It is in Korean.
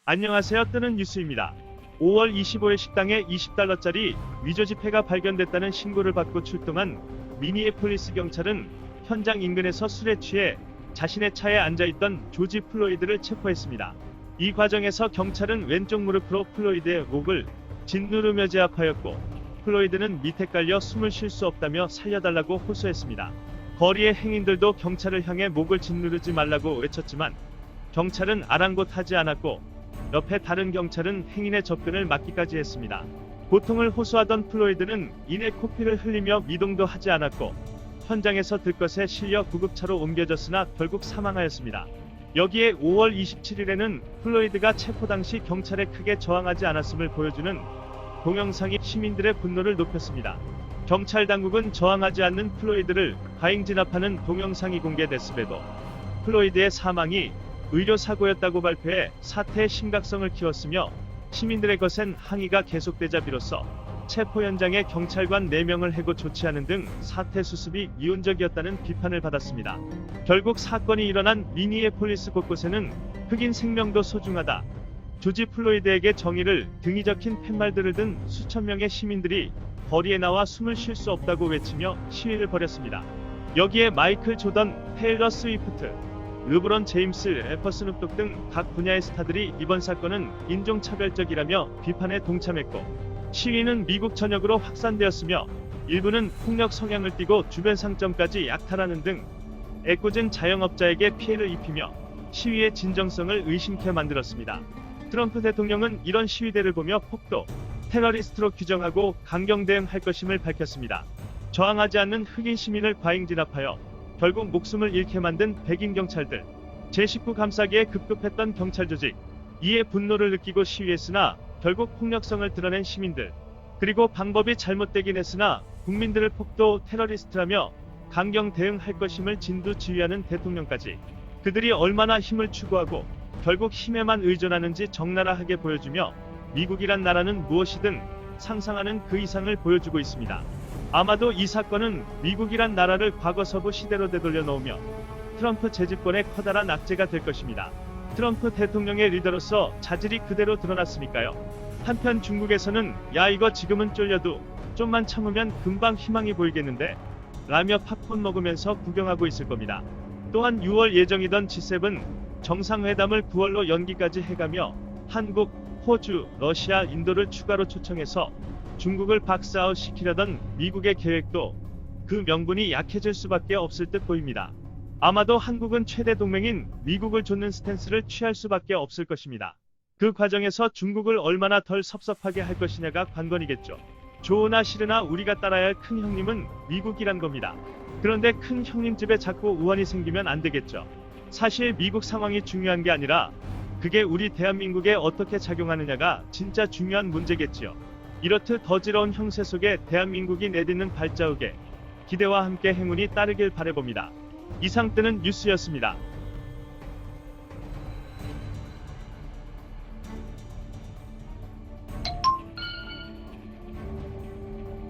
안녕하세요. 뜨는 뉴스입니다. 5월 25일 식당에 $20짜리 위조 지폐가 발견됐다는 신고를 받고 출동한 미니애폴리스 경찰은 현장 인근에서 술에 취해 자신의 차에 앉아있던 조지 플로이드를 체포했습니다. 이 과정에서 경찰은 왼쪽 무릎으로 플로이드의 목을 짓누르며 제압하였고, 플로이드는 밑에 깔려 숨을 쉴 수 없다며 살려달라고 호소했습니다. 거리의 행인들도 경찰을 향해 목을 짓누르지 말라고 외쳤지만 경찰은 아랑곳하지 않았고, 옆에 다른 경찰은 행인의 접근을 막기까지 했습니다. 고통을 호소하던 플로이드는 이내 코피를 흘리며 미동도 하지 않았고, 현장에서 들것에 실려 구급차로 옮겨졌으나 결국 사망하였습니다. 여기에 5월 27일에는 플로이드가 체포 당시 경찰에 크게 저항하지 않았음을 보여주는 동영상이 시민들의 분노를 높였습니다. 경찰 당국은 저항하지 않는 플로이드를 과잉 진압하는 동영상이 공개됐음에도 플로이드의 사망이 의료사고였다고 발표해 사태의 심각성을 키웠으며, 시민들의 거센 항의가 계속되자 비로소 체포 현장에 경찰관 4명을 해고 조치하는 등 사태 수습이 미온적이었다는 비판을 받았습니다. 결국 사건이 일어난 미니애폴리스 곳곳에는 흑인 생명도 소중하다, 조지 플로이드에게 정의를 등이 적힌 팻말들을 든 수천 명의 시민들이 거리에 나와 숨을 쉴 수 없다고 외치며 시위를 벌였습니다. 여기에 마이클 조던, 테일러 스위프트, 르브론 제임스, 래퍼 스눕독 등 각 분야의 스타들이 이번 사건은 인종차별적이라며 비판에 동참했고, 시위는 미국 전역으로 확산되었으며 일부는 폭력 성향을 띠고 주변 상점까지 약탈하는 등 애꿎은 자영업자에게 피해를 입히며 시위의 진정성을 의심케 만들었습니다. 트럼프 대통령은 이런 시위대를 보며 폭도, 테러리스트로 규정하고 강경 대응할 것임을 밝혔습니다. 저항하지 않는 흑인 시민을 과잉 진압하여 결국 목숨을 잃게 만든 백인 경찰들, 제19 감싸기에 급급했던 경찰 조직, 이에 분노를 느끼고 시위했으나 결국 폭력성을 드러낸 시민들, 그리고 방법이 잘못되긴 했으나 국민들을 폭도 테러리스트라며 강경 대응할 것임을 진두지휘하는 대통령까지, 그들이 얼마나 힘을 추구하고 결국 힘에만 의존하는지 적나라하게 보여주며 미국이란 나라는 무엇이든 상상하는 그 이상을 보여주고 있습니다. 아마도 이 사건은 미국이란 나라를 과거 서부 시대로 되돌려 놓으며 트럼프 재집권의 커다란 악재가 될 것입니다. 트럼프 대통령의 리더로서 자질이 그대로 드러났으니까요. 한편 중국에서는 야 이거 지금은 쫄려도 좀만 참으면 금방 희망이 보이겠는데 라며 팝콘 먹으면서 구경하고 있을 겁니다. 또한 6월 예정이던 G7 정상회담을 9월로 연기까지 해가며 한국, 호주, 러시아, 인도를 추가로 초청해서 중국을 박스아웃 시키려던 미국의 계획도 그 명분이 약해질 수밖에 없을 듯 보입니다. 아마도 한국은 최대 동맹인 미국을 좇는 스탠스를 취할 수밖에 없을 것입니다. 그 과정에서 중국을 얼마나 덜 섭섭하게 할 것이냐가 관건이겠죠. 좋으나 싫으나 우리가 따라야 할 큰 형님은 미국이란 겁니다. 그런데 큰 형님 집에 자꾸 우환이 생기면 안 되겠죠. 사실 미국 상황이 중요한 게 아니라 그게 우리 대한민국에 어떻게 작용하느냐가 진짜 중요한 문제겠지요. 이렇듯 더지러운 형세 속에 대한민국이 내딛는 발자국에 기대와 함께 행운이 따르길 바라봅니다. 이상 뜨는 뉴스였습니다.